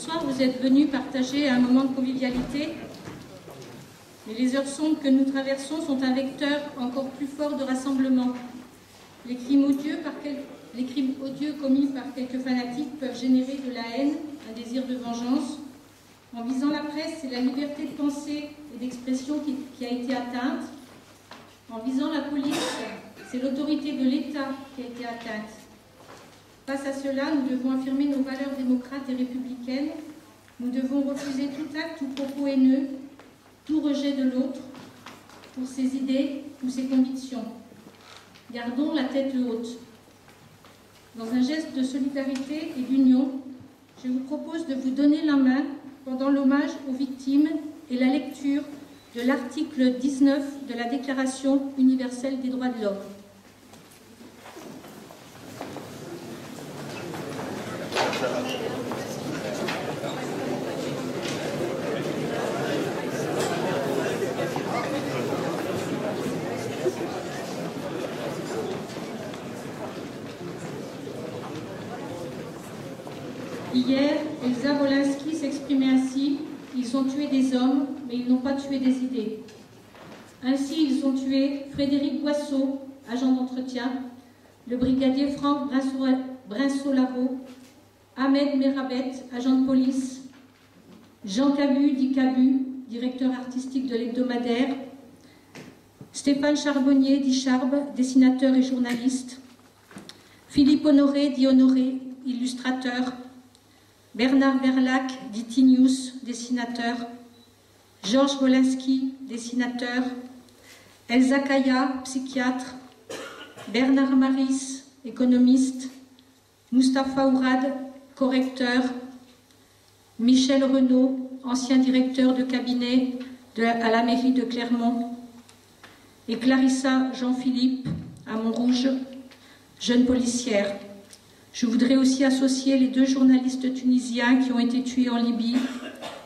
soir, vous êtes venus partager un moment de convivialité. Mais les heures sombres que nous traversons sont un vecteur encore plus fort de rassemblement. Les crimes odieux commis par quelques fanatiques peuvent générer de la haine, un désir de vengeance. En visant la presse, c'est la liberté de pensée et d'expression qui a été atteinte. En visant la police, c'est l'autorité de l'État qui a été atteinte. Face à cela, nous devons affirmer nos valeurs démocrates et républicaines. Nous devons refuser tout acte ou propos haineux, tout rejet de l'autre, pour ses idées ou ses convictions. Gardons la tête haute. Dans un geste de solidarité et d'union, je vous propose de vous donner la main pendant l'hommage aux victimes et la lecture de l'article 19 de la Déclaration universelle des droits de l'homme. Hier, Elsa Wolinski s'exprimait ainsi: ils ont tué des hommes, mais ils n'ont pas tué des idées. Ainsi, ils ont tué Frédéric Boisseau, agent d'entretien, le brigadier Franck Brinsolaro, Ahmed Merabet, agent de police, Jean Cabu, dit Cabu, directeur artistique de l'hebdomadaire, Stéphane Charbonnier, dit Charbe, dessinateur et journaliste, Philippe Honoré, dit Honoré, illustrateur, Bernard Verlac, dit Tinius, dessinateur, Georges Wolinski, dessinateur, Elsa Kaya, psychiatre, Bernard Maris, économiste, Mustapha Ourad, correcteur, Michel Renaud, ancien directeur de cabinet à la mairie de Clermont, et Clarissa Jean-Philippe, à Montrouge, jeune policière. Je voudrais aussi associer les deux journalistes tunisiens qui ont été tués en Libye,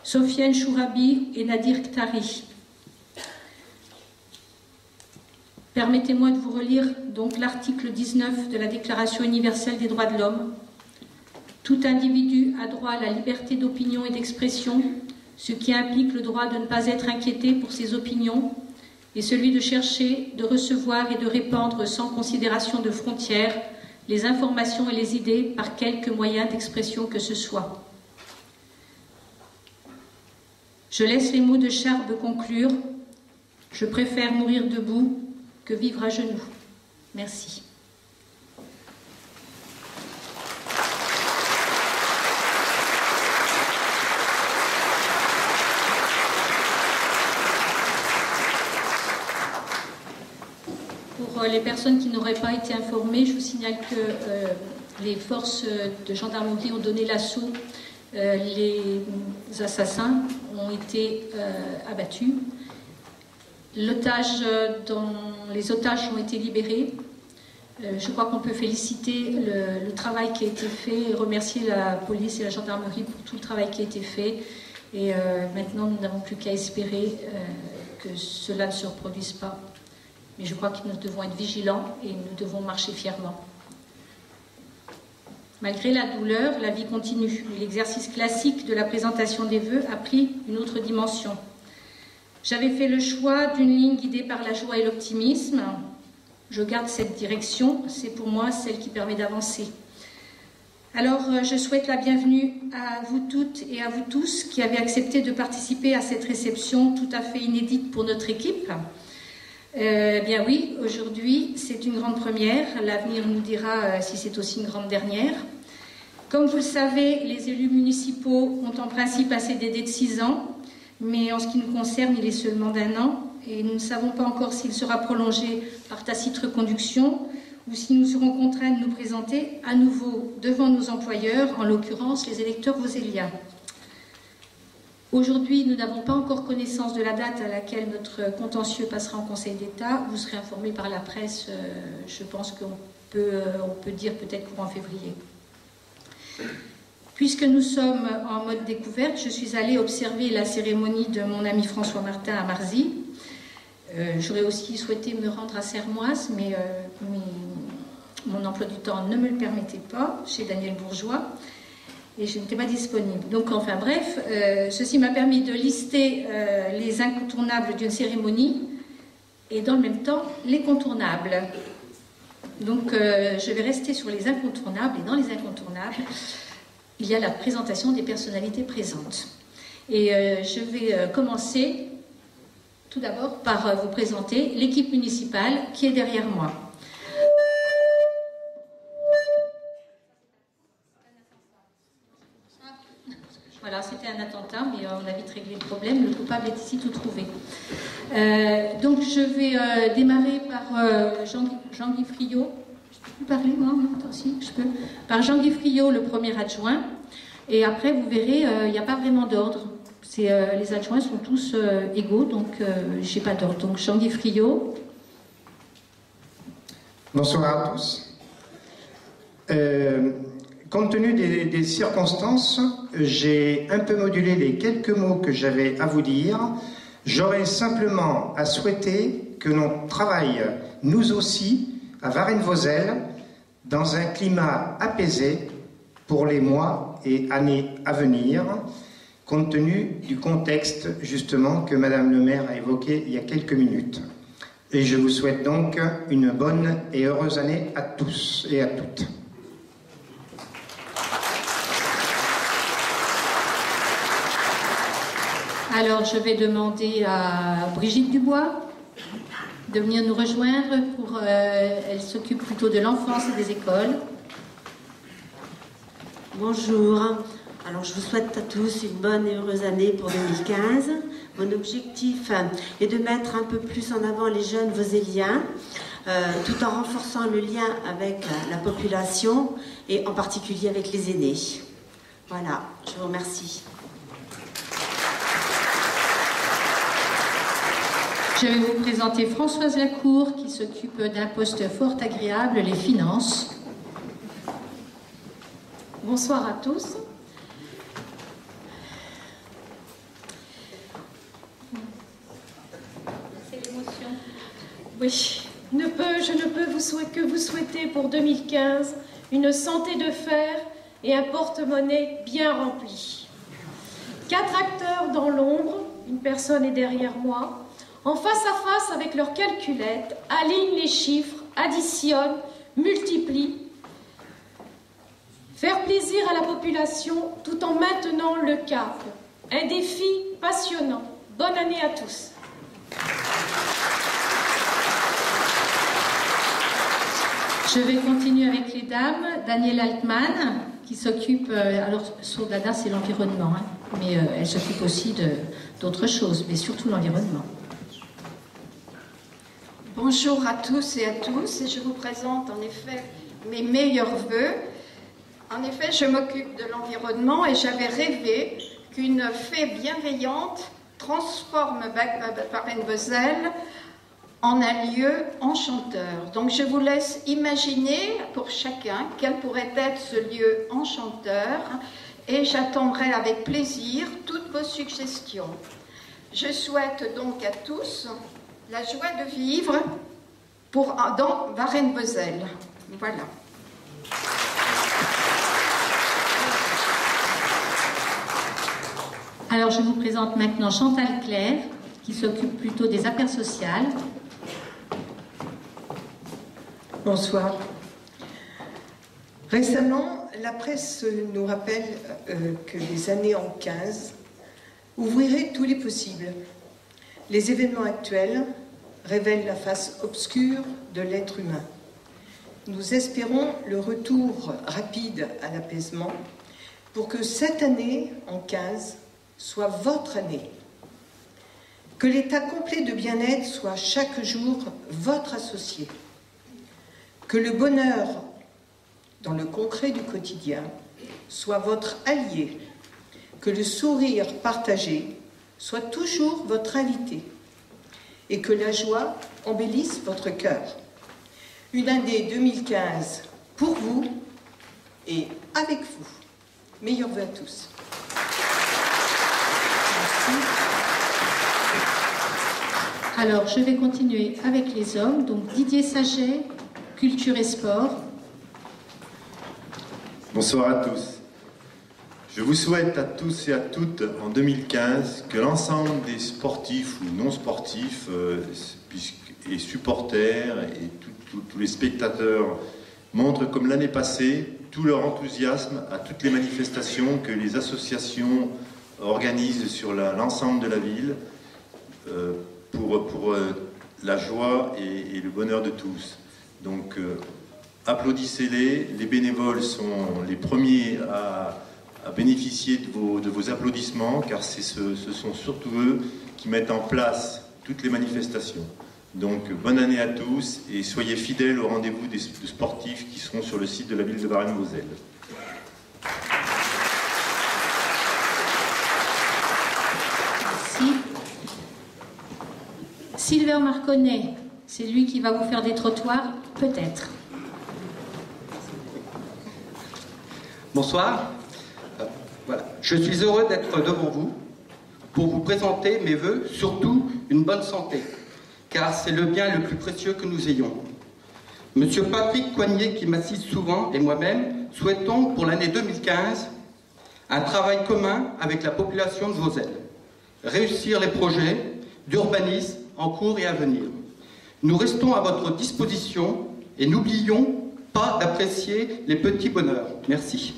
Sofiane Chourabi et Nadir Ktari. Permettez-moi de vous relire donc l'article 19 de la Déclaration universelle des droits de l'homme. Tout individu a droit à la liberté d'opinion et d'expression, ce qui implique le droit de ne pas être inquiété pour ses opinions et celui de chercher, de recevoir et de répandre sans considération de frontières les informations et les idées par quelque moyen d'expression que ce soit. Je laisse les mots de Charbe conclure. Je préfère mourir debout que vivre à genoux. Merci. Pour les personnes qui n'auraient pas été informées, je vous signale que les forces de gendarmerie ont donné l'assaut. Les assassins ont été abattus. Les otages ont été libérés. Je crois qu'on peut féliciter le travail qui a été fait et remercier la police et la gendarmerie pour tout le travail qui a été fait. Et maintenant, nous n'avons plus qu'à espérer que cela ne se reproduise pas. Mais je crois que nous devons être vigilants et nous devons marcher fièrement. Malgré la douleur, la vie continue. L'exercice classique de la présentation des vœux a pris une autre dimension. J'avais fait le choix d'une ligne guidée par la joie et l'optimisme. Je garde cette direction, c'est pour moi celle qui permet d'avancer. Alors, je souhaite la bienvenue à vous toutes et à vous tous qui avez accepté de participer à cette réception tout à fait inédite pour notre équipe. Bien oui, aujourd'hui, c'est une grande première. L'avenir nous dira si c'est aussi une grande dernière. Comme vous le savez, les élus municipaux ont en principe un CDD de 6 ans, mais en ce qui nous concerne, il est seulement d'1 an, et nous ne savons pas encore s'il sera prolongé par tacite reconduction ou si nous serons contraints de nous présenter à nouveau devant nos employeurs, en l'occurrence les électeurs voséliens. Aujourd'hui, nous n'avons pas encore connaissance de la date à laquelle notre contentieux passera en Conseil d'État. Vous serez informés par la presse, je pense qu'on peut dire peut-être courant février. Puisque nous sommes en mode découverte, je suis allée observer la cérémonie de mon ami François Martin à Marzy. J'aurais aussi souhaité me rendre à Sermoise, mais mon emploi du temps ne me le permettait pas, chez Daniel Bourgeois. et je n'étais pas disponible. Donc, enfin bref, ceci m'a permis de lister les incontournables d'une cérémonie et dans le même temps les contournables. Donc, je vais rester sur les incontournables, et dans les incontournables, il y a la présentation des personnalités présentes. Et je vais commencer tout d'abord par vous présenter l'équipe municipale qui est derrière moi. Voilà, c'était un attentat, mais on a vite réglé le problème. Le coupable est ici tout trouvé. Donc je vais démarrer par Jean-Guy Friot. Je peux plus parler, moi, toi aussi, je peux. Par Jean-Guy Friot, le premier adjoint. Et après, vous verrez, il n'y a pas vraiment d'ordre. Les adjoints sont tous égaux, donc je n'ai pas d'ordre. Donc Jean-Guy Friot. Bonsoir à tous. Compte tenu des circonstances, j'ai un peu modulé les quelques mots que j'avais à vous dire. J'aurais simplement à souhaiter que l'on travaille, nous aussi, à Varennes-Vauzelles, dans un climat apaisé pour les mois et années à venir, compte tenu du contexte, justement, que Madame le maire a évoqué il y a quelques minutes. Et je vous souhaite donc une bonne et heureuse année à tous et à toutes. Alors, je vais demander à Brigitte Dubois de venir nous rejoindre. Elle s'occupe plutôt de l'enfance et des écoles. Bonjour. Alors, je vous souhaite à tous une bonne et heureuse année pour 2015. Mon objectif est de mettre un peu plus en avant les jeunes vauzelliens, tout en renforçant le lien avec la population et en particulier avec les aînés. Voilà, je vous remercie. Je vais vous présenter Françoise Lacour, qui s'occupe d'un poste fort agréable, les finances. Bonsoir à tous. C'est l'émotion. Oui, je ne peux que vous souhaiter pour 2015 une santé de fer et un porte-monnaie bien rempli. 4 acteurs dans l'ombre, une personne est derrière moi, en face à face avec leurs calculettes, alignent les chiffres, additionnent, multiplient. Faire plaisir à la population tout en maintenant le cap. Un défi passionnant. Bonne année à tous. Je vais continuer avec les dames. Danielle Altman, qui s'occupe... alors, son dada, c'est l'environnement, hein, mais elle s'occupe aussi d'autres choses, mais surtout l'environnement. Bonjour à tous et à tous, et je vous présente en effet mes meilleurs vœux. En effet, je m'occupe de l'environnement et j'avais rêvé qu'une fée bienveillante transforme Varennes-Vauzelles en un lieu enchanteur. Donc je vous laisse imaginer pour chacun quel pourrait être ce lieu enchanteur et j'attendrai avec plaisir toutes vos suggestions. Je souhaite donc à tous la joie de vivre dans Varennes-Vauzelles. Voilà. Alors, je vous présente maintenant Chantal Claire, qui s'occupe plutôt des affaires sociales. Bonsoir. Récemment, la presse nous rappelle que les années en 15 ouvriraient tous les possibles. Les événements actuels révèlent la face obscure de l'être humain. Nous espérons le retour rapide à l'apaisement pour que cette année, en 15, soit votre année. Que l'état complet de bien-être soit chaque jour votre associé. Que le bonheur, dans le concret du quotidien, soit votre allié. Que le sourire partagé soit toujours votre invité et que la joie embellisse votre cœur. Une année 2015 pour vous et avec vous. Meilleurs vœux à tous. Merci. Alors, je vais continuer avec les hommes. Donc, Didier Saget, culture et sport. Bonsoir à tous. Je vous souhaite à tous et à toutes en 2015 que l'ensemble des sportifs ou non sportifs et supporters et tous les spectateurs montrent comme l'année passée tout leur enthousiasme à toutes les manifestations que les associations organisent sur l'ensemble de la ville pour la joie et le bonheur de tous. Donc applaudissez-les, les bénévoles sont les premiers à bénéficier de vos applaudissements, car ce sont surtout eux qui mettent en place toutes les manifestations. Donc bonne année à tous et soyez fidèles au rendez-vous des sportifs qui seront sur le site de la ville de Varennes-Vauzelles. Merci. Sylvain Marconnet, c'est lui qui va vous faire des trottoirs, peut-être. Bonsoir. Voilà. Je suis heureux d'être devant vous pour vous présenter mes vœux, surtout une bonne santé, car c'est le bien le plus précieux que nous ayons. Monsieur Patrick Coignet, qui m'assiste souvent, et moi-même, souhaitons pour l'année 2015 un travail commun avec la population de Vauzelles, réussir les projets d'urbanisme en cours et à venir. Nous restons à votre disposition et n'oublions pas d'apprécier les petits bonheurs. Merci.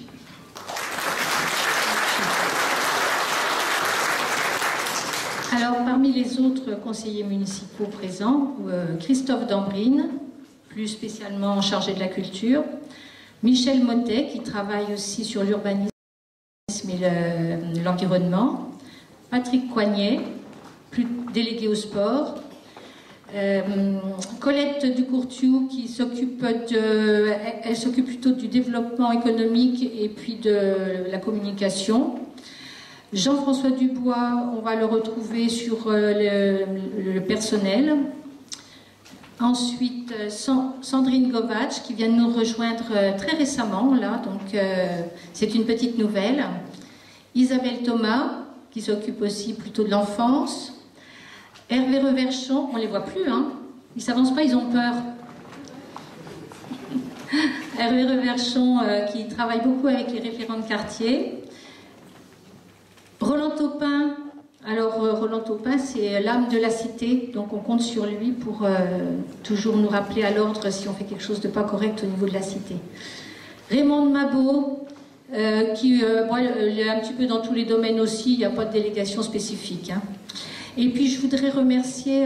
Alors, parmi les autres conseillers municipaux présents, Christophe Dambrine, plus spécialement chargé de la culture, Michel Mottet, qui travaille aussi sur l'urbanisme et l'environnement, Patrick Coignet, plus délégué au sport, Colette Ducourtiou, qui s'occupe plutôt du développement économique et puis de la communication. Jean-François Dubois, on va le retrouver sur le personnel. Ensuite, Sandrine Govatch, qui vient de nous rejoindre très récemment, là, donc c'est une petite nouvelle. Isabelle Thomas, qui s'occupe aussi plutôt de l'enfance. Hervé Reverchon, on ne les voit plus, hein. Ils ne s'avancent pas, ils ont peur. Hervé Reverchon, qui travaille beaucoup avec les référents de quartier. Roland Taupin, alors Roland Taupin, c'est l'âme de la cité, donc on compte sur lui pour toujours nous rappeler à l'ordre si on fait quelque chose de pas correct au niveau de la cité. Raymond Mabot, qui est un petit peu dans tous les domaines aussi, il n'y a pas de délégation spécifique. Hein. Et puis je voudrais remercier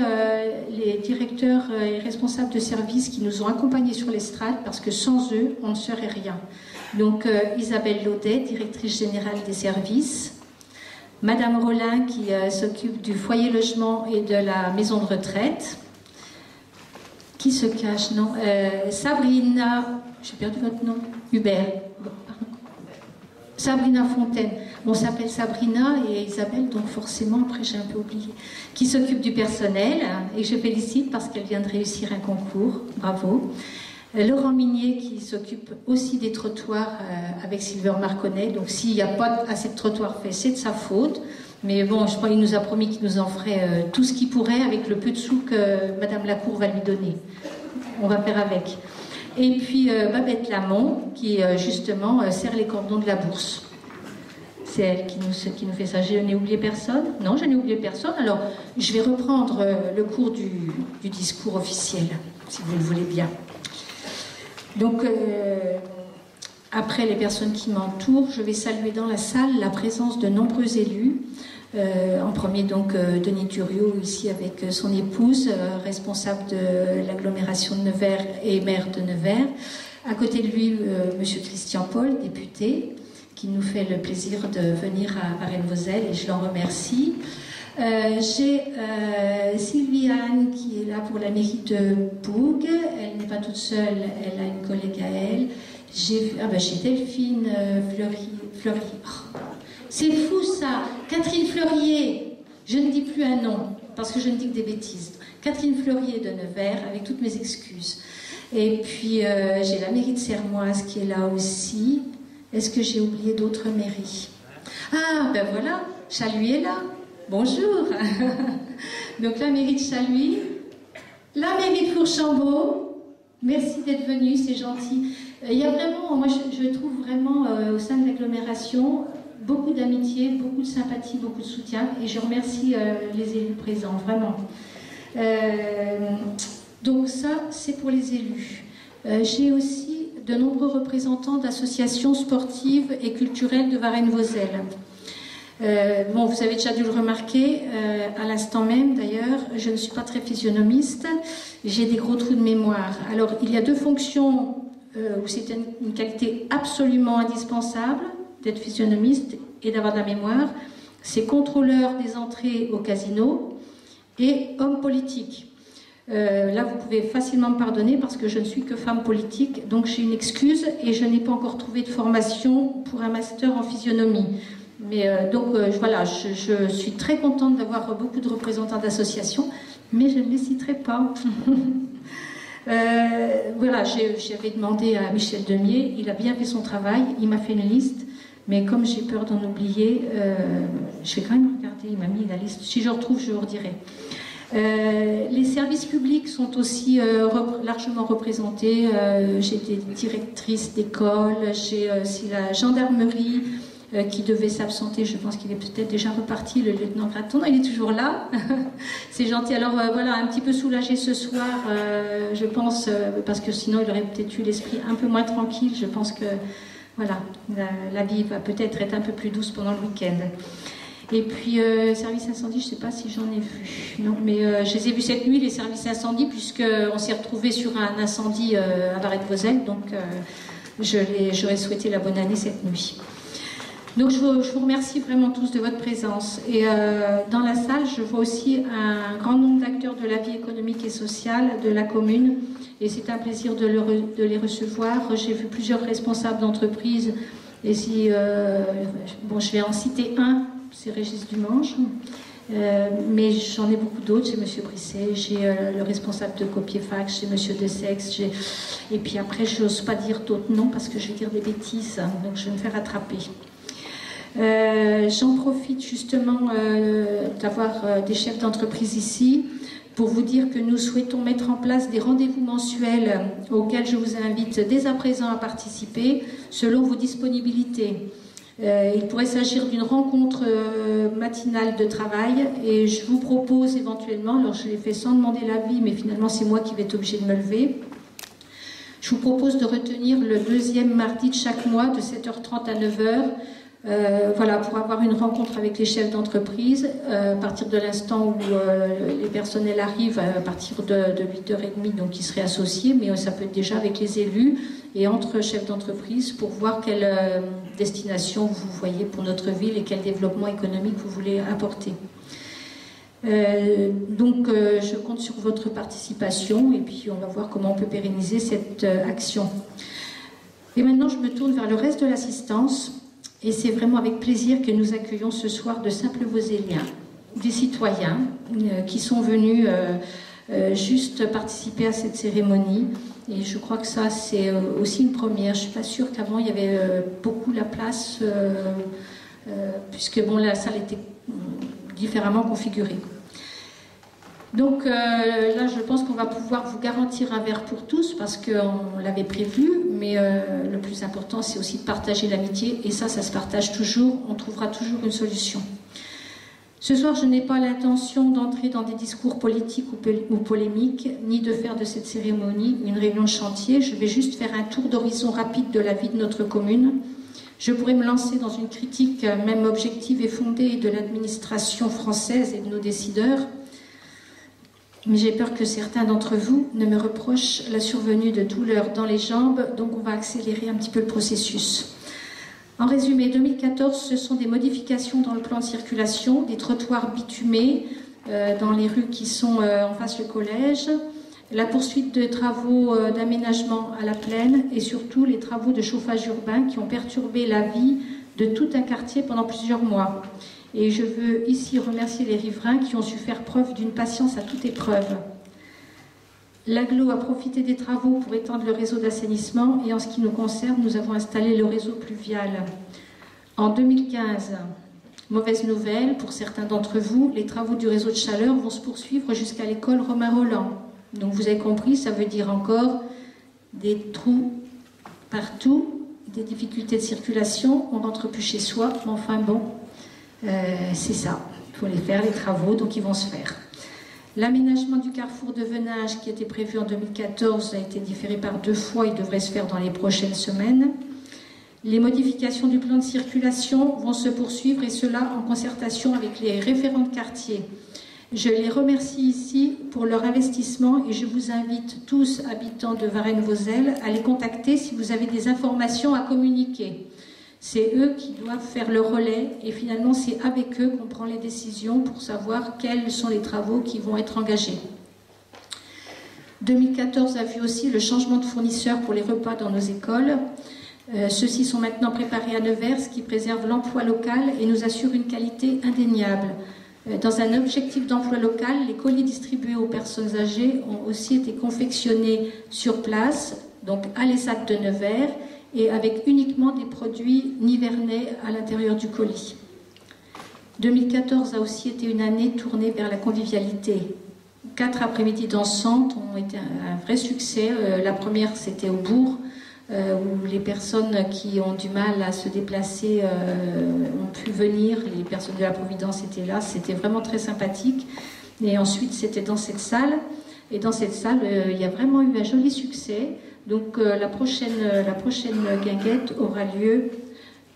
les directeurs et responsables de services qui nous ont accompagnés sur l'estrade, parce que sans eux, on ne serait rien. Donc Isabelle Laudet, directrice générale des services, Madame Rollin qui s'occupe du foyer logement et de la maison de retraite. Qui se cache? Non. Sabrina, j'ai perdu votre nom. Hubert. Pardon. Sabrina Fontaine. On s'appelle Sabrina et Isabelle, donc forcément, après j'ai un peu oublié. Qui s'occupe du personnel et je félicite parce qu'elle vient de réussir un concours. Bravo. Laurent Minier qui s'occupe aussi des trottoirs avec Sylvain Marconnet. Donc s'il n'y a pas assez de trottoirs faits, c'est de sa faute. Mais bon, je crois qu'il nous a promis qu'il nous en ferait tout ce qu'il pourrait avec le peu de sous que Madame Lacour va lui donner. On va faire avec. Et puis Babette Lamont qui justement serre les cordons de la bourse. C'est elle qui nous fait ça. Je n'ai oublié personne? Non, je n'ai oublié personne. Alors je vais reprendre le cours du discours officiel, si vous le voulez bien. Donc, après les personnes qui m'entourent, je vais saluer dans la salle la présence de nombreux élus. En premier, donc, Denis Thuriot, ici avec son épouse, responsable de l'agglomération de Nevers et maire de Nevers. À côté de lui, Monsieur Christian Paul, député, qui nous fait le plaisir de venir à Varennes-Vauzelles et je l'en remercie. J'ai Sylviane qui est là pour la mairie de Bourg. Elle n'est pas toute seule, elle a une collègue à elle. J'ai Delphine Fleurier. Oh, c'est fou ça, Catherine Fleurier. Je ne dis plus un nom parce que je ne dis que des bêtises. Catherine Fleurier de Nevers, avec toutes mes excuses. Et puis j'ai la mairie de Sermoise qui est là aussi. Est-ce que j'ai oublié d'autres mairies? Ah ben voilà, Chaluis est là. Bonjour. Donc la mairie de Chaluis, la mairie de Fourchambault, merci d'être venu, c'est gentil. Il y a vraiment, moi je trouve vraiment au sein de l'agglomération, beaucoup d'amitié, beaucoup de sympathie, beaucoup de soutien, et je remercie les élus présents, vraiment. Donc ça, c'est pour les élus. J'ai aussi de nombreux représentants d'associations sportives et culturelles de Varennes-Vauzelles. Bon, vous avez déjà dû le remarquer, à l'instant même d'ailleurs, je ne suis pas très physionomiste, j'ai des gros trous de mémoire. Alors, il y a deux fonctions où c'est une qualité absolument indispensable d'être physionomiste et d'avoir de la mémoire. C'est contrôleur des entrées au casino et homme politique. Là, vous pouvez facilement me pardonner parce que je ne suis que femme politique, donc j'ai une excuse et je n'ai pas encore trouvé de formation pour un master en physionomie. Mais voilà, je suis très contente d'avoir beaucoup de représentants d'associations, mais je ne les citerai pas. Voilà, j'avais demandé à Michel Demier, il a bien fait son travail, il m'a fait une liste, mais comme j'ai peur d'en oublier, je vais quand même regarder, il m'a mis la liste. Si je retrouve, je vous redirai. Les services publics sont aussi largement représentés. J'ai des directrices d'école, j'ai aussi la gendarmerie qui devait s'absenter. Je pense qu'il est peut-être déjà reparti, le lieutenant Graton. Il est toujours là. C'est gentil. Alors voilà, un petit peu soulagé ce soir, je pense, parce que sinon il aurait peut-être eu l'esprit un peu moins tranquille. Je pense que voilà, la vie va peut-être être un peu plus douce pendant le week-end. Et puis, service incendie, je ne sais pas si j'en ai vu. Non, mais je les ai vus cette nuit, les services incendie, puisqu'on s'est retrouvés sur un incendie à Varennes-Vauzelles. Donc, j'aurais souhaité la bonne année cette nuit. Donc, je vous remercie vraiment tous de votre présence. Et dans la salle, je vois aussi un grand nombre d'acteurs de la vie économique et sociale de la commune. Et c'est un plaisir de les recevoir. J'ai vu plusieurs responsables d'entreprise. Et si, bon, je vais en citer un. C'est Régis Dumange, mais j'en ai beaucoup d'autres. J'ai M. Brisset, j'ai le responsable de Copiefax, j'ai M. Dessex, et puis après je n'ose pas dire d'autres noms parce que je vais dire des bêtises, donc je vais me faire attraper. J'en profite justement d'avoir des chefs d'entreprise ici pour vous dire que nous souhaitons mettre en place des rendez-vous mensuels auxquels je vous invite dès à présent à participer selon vos disponibilités. Il pourrait s'agir d'une rencontre matinale de travail et je vous propose éventuellement, alors je l'ai fait sans demander l'avis, mais finalement c'est moi qui vais être obligée de me lever, je vous propose de retenir le deuxième mardi de chaque mois de 7h30 à 9h, voilà, pour avoir une rencontre avec les chefs d'entreprise à partir de l'instant où les personnels arrivent, à partir de 8h30, donc ils seraient associés, mais ça peut être déjà avec les élus et entre chefs d'entreprise pour voir quelle destination vous voyez pour notre ville et quel développement économique vous voulez apporter. Donc je compte sur votre participation et puis on va voir comment on peut pérenniser cette action. Et maintenant je me tourne vers le reste de l'assistance et c'est vraiment avec plaisir que nous accueillons ce soir de simples Vauzelliens, des citoyens qui sont venus juste participer à cette cérémonie. Et je crois que ça, c'est aussi une première. Je ne suis pas sûre qu'avant, il y avait beaucoup la place, puisque bon, la salle était différemment configurée. Donc là, je pense qu'on va pouvoir vous garantir un verre pour tous, parce qu'on l'avait prévu, mais le plus important, c'est aussi de partager l'amitié, et ça se partage toujours, on trouvera toujours une solution. Ce soir, je n'ai pas l'intention d'entrer dans des discours politiques ou polémiques, ni de faire de cette cérémonie une réunion de chantier. Je vais juste faire un tour d'horizon rapide de la vie de notre commune. Je pourrais me lancer dans une critique, même objective et fondée, de l'administration française et de nos décideurs. Mais j'ai peur que certains d'entre vous ne me reprochent la survenue de douleurs dans les jambes, donc on va accélérer un petit peu le processus. En résumé, 2014, ce sont des modifications dans le plan de circulation, des trottoirs bitumés dans les rues qui sont en face du collège, la poursuite de travaux d'aménagement à la plaine et surtout les travaux de chauffage urbain qui ont perturbé la vie de tout un quartier pendant plusieurs mois. Et je veux ici remercier les riverains qui ont su faire preuve d'une patience à toute épreuve. L'agglo a profité des travaux pour étendre le réseau d'assainissement et en ce qui nous concerne, nous avons installé le réseau pluvial. En 2015, mauvaise nouvelle pour certains d'entre vous, les travaux du réseau de chaleur vont se poursuivre jusqu'à l'école Romain Rolland. Donc vous avez compris, ça veut dire encore des trous partout, des difficultés de circulation, on ne rentre plus chez soi, mais enfin bon, c'est ça, il faut les faire, les travaux, donc ils vont se faire. L'aménagement du carrefour de Venage, qui était prévu en 2014, a été différé par 2 fois, il devrait se faire dans les prochaines semaines. Les modifications du plan de circulation vont se poursuivre, et cela en concertation avec les référents de quartier. Je les remercie ici pour leur investissement et je vous invite tous, habitants de Varennes-Vauzelles, à les contacter si vous avez des informations à communiquer. C'est eux qui doivent faire le relais et finalement c'est avec eux qu'on prend les décisions pour savoir quels sont les travaux qui vont être engagés. 2014 a vu aussi le changement de fournisseur pour les repas dans nos écoles. Ceux-ci sont maintenant préparés à Nevers, ce qui préserve l'emploi local et nous assure une qualité indéniable. Dans un objectif d'emploi local, les colis distribués aux personnes âgées ont aussi été confectionnés sur place, donc à l'ESAT de Nevers, et avec uniquement des produits nivernais à l'intérieur du colis. 2014 a aussi été une année tournée vers la convivialité. 4 après-midi dansantes ont été un vrai succès. La première, c'était au Bourg, où les personnes qui ont du mal à se déplacer ont pu venir, les personnes de la Providence étaient là, c'était vraiment très sympathique. Et ensuite, c'était dans cette salle, et dans cette salle, il y a vraiment eu un joli succès. Donc la prochaine guinguette aura lieu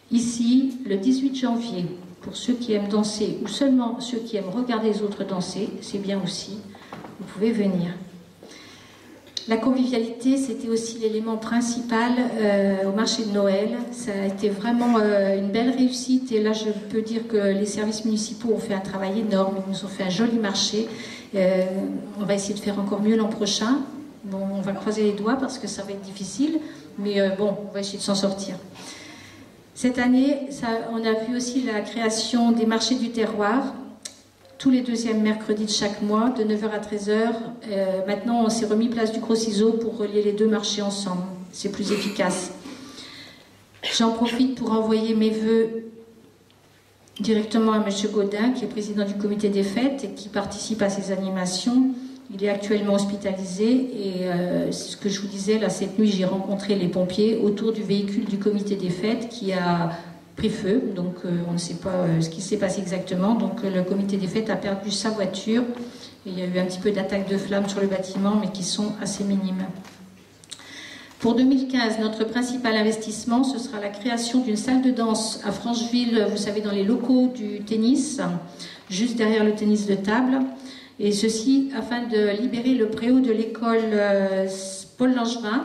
ici, le 18 janvier. Pour ceux qui aiment danser, ou seulement ceux qui aiment regarder les autres danser, c'est bien aussi, vous pouvez venir. La convivialité, c'était aussi l'élément principal au marché de Noël. Ça a été vraiment une belle réussite. Et là, je peux dire que les services municipaux ont fait un travail énorme. Ils nous ont fait un joli marché. On va essayer de faire encore mieux l'an prochain. Bon, on va croiser les doigts parce que ça va être difficile. Mais bon, on va essayer de s'en sortir. Cette année, on a vu aussi la création des marchés du terroir. Tous les 2e mercredis de chaque mois, de 9h à 13h. Maintenant, on s'est remis place du Gros Ciseau pour relier les 2 marchés ensemble. C'est plus efficace. J'en profite pour envoyer mes vœux directement à M. Gaudin, qui est président du comité des fêtes et qui participe à ces animations. Il est actuellement hospitalisé et ce que je vous disais, là, cette nuit, j'ai rencontré les pompiers autour du véhicule du comité des fêtes qui a pris feu, donc on ne sait pas ce qui s'est passé exactement. Donc le comité des fêtes a perdu sa voiture et il y a eu un petit peu d'attaques de flammes sur le bâtiment, mais qui sont assez minimes. Pour 2015, notre principal investissement, ce sera la création d'une salle de danse à Francheville, vous savez, dans les locaux du tennis, juste derrière le tennis de table, et ceci afin de libérer le préau de l'école Paul Langevin.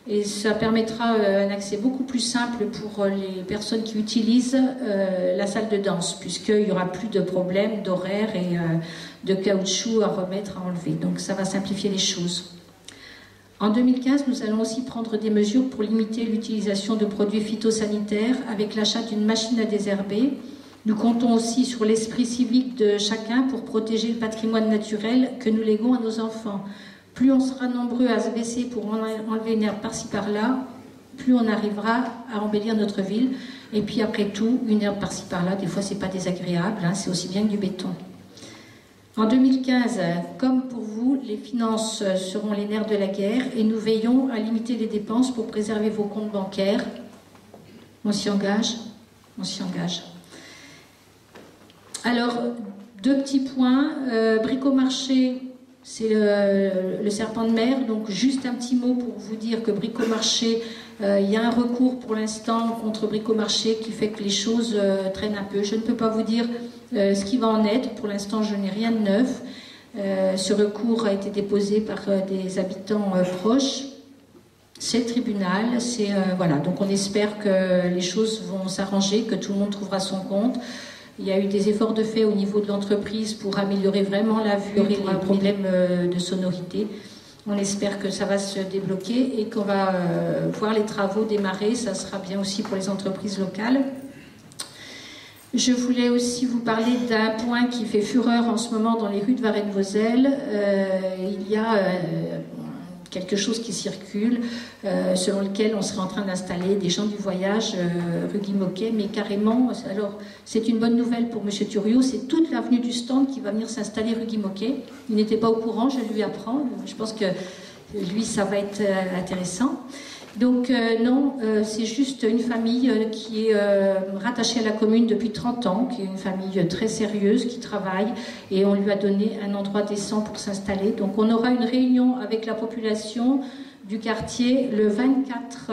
Et ça permettra un accès beaucoup plus simple pour les personnes qui utilisent la salle de danse, puisqu'il n'y aura plus de problèmes d'horaire et de caoutchouc à remettre, à enlever. Donc ça va simplifier les choses. En 2015, nous allons aussi prendre des mesures pour limiter l'utilisation de produits phytosanitaires avec l'achat d'une machine à désherber. Nous comptons aussi sur l'esprit civique de chacun pour protéger le patrimoine naturel que nous léguons à nos enfants. Plus on sera nombreux à se baisser pour enlever une herbe par-ci par-là, plus on arrivera à embellir notre ville. Et puis après tout, une herbe par-ci par-là, des fois c'est pas désagréable, hein, c'est aussi bien que du béton. En 2015, comme pour vous, les finances seront les nerfs de la guerre et nous veillons à limiter les dépenses pour préserver vos comptes bancaires. On s'y engage? On s'y engage. Alors, 2 petits points. Bricomarché, c'est le serpent de mer, donc juste un petit mot pour vous dire que Bricomarché, il y a un recours pour l'instant contre Bricomarché qui fait que les choses traînent un peu. Je ne peux pas vous dire ce qui va en être, pour l'instant je n'ai rien de neuf. Ce recours a été déposé par des habitants proches. C'est le tribunal, voilà. Donc on espère que les choses vont s'arranger, que tout le monde trouvera son compte. Il y a eu des efforts de fait au niveau de l'entreprise pour améliorer vraiment la vue et les problèmes de sonorité. On espère que ça va se débloquer et qu'on va voir les travaux démarrer. Ça sera bien aussi pour les entreprises locales. Je voulais aussi vous parler d'un point qui fait fureur en ce moment dans les rues de Varennes-Vauzelles. Il y a quelque chose qui circule, selon lequel on serait en train d'installer des gens du voyage rue Guy Moquet, mais carrément, alors c'est une bonne nouvelle pour M. Thuriot, c'est toute l'avenue du Stand qui va venir s'installer rue Guy Moquet. Il n'était pas au courant, je lui apprends, je pense que lui ça va être intéressant. Donc non, c'est juste une famille qui est rattachée à la commune depuis 30 ans, qui est une famille très sérieuse, qui travaille, et on lui a donné un endroit décent pour s'installer. Donc on aura une réunion avec la population du quartier le 24,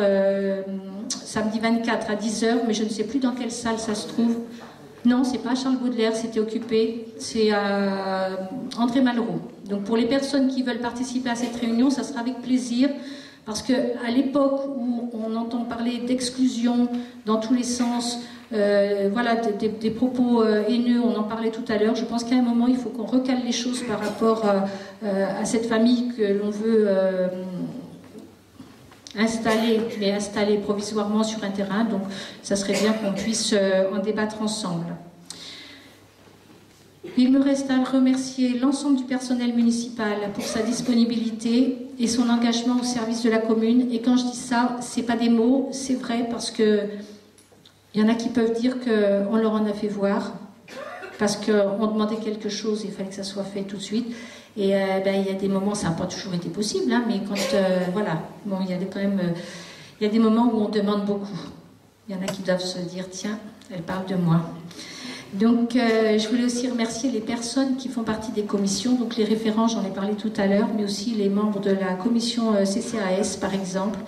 samedi 24 à 10h, mais je ne sais plus dans quelle salle ça se trouve. Non, c'est pas Charles Baudelaire, c'était occupé, c'est à André Malraux. Donc pour les personnes qui veulent participer à cette réunion, ça sera avec plaisir. Parce qu'à l'époque où on entend parler d'exclusion dans tous les sens, voilà, des propos haineux, on en parlait tout à l'heure, je pense qu'à un moment, il faut qu'on recale les choses par rapport à cette famille que l'on veut installer provisoirement sur un terrain. Donc ça serait bien qu'on puisse en débattre ensemble. Il me reste à remercier l'ensemble du personnel municipal pour sa disponibilité et son engagement au service de la commune. Et quand je dis ça, c'est pas des mots, c'est vrai, parce que il y en a qui peuvent dire qu'on leur en a fait voir, parce qu'on demandait quelque chose, il fallait que ça soit fait tout de suite. Et il y a des moments, ça n'a pas toujours été possible, hein, mais quand, voilà, bon, il y a quand même, il y a des moments où on demande beaucoup. Il y en a qui doivent se dire, tiens, elle parle de moi. Donc, je voulais aussi remercier les personnes qui font partie des commissions, donc les référents, j'en ai parlé tout à l'heure, mais aussi les membres de la commission CCAS, par exemple.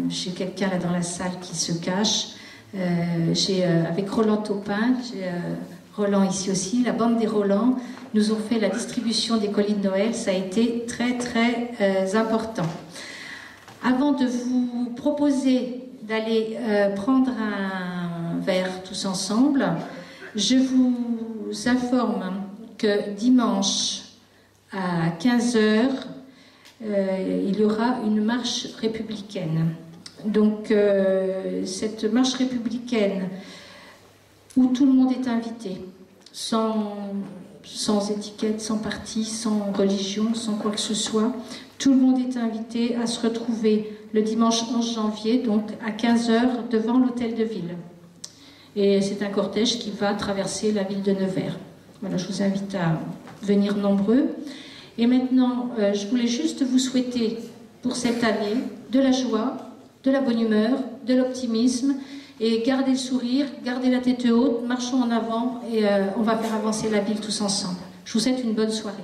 J'ai quelqu'un là dans la salle qui se cache. Avec Roland Taupin, j'ai Roland ici aussi, la bande des Roland, nous ont fait la distribution des colis de Noël, ça a été très très important. Avant de vous proposer d'aller prendre un verre tous ensemble, je vous informe que dimanche à 15h, il y aura une marche républicaine. Donc cette marche républicaine où tout le monde est invité, sans étiquette, sans parti, sans religion, sans quoi que ce soit, tout le monde est invité à se retrouver le dimanche 11 janvier, donc à 15h devant l'hôtel de ville. Et c'est un cortège qui va traverser la ville de Nevers. Voilà, je vous invite à venir nombreux. Et maintenant, je voulais juste vous souhaiter pour cette année de la joie, de la bonne humeur, de l'optimisme, et gardez le sourire, gardez la tête haute, marchons en avant et on va faire avancer la ville tous ensemble. Je vous souhaite une bonne soirée.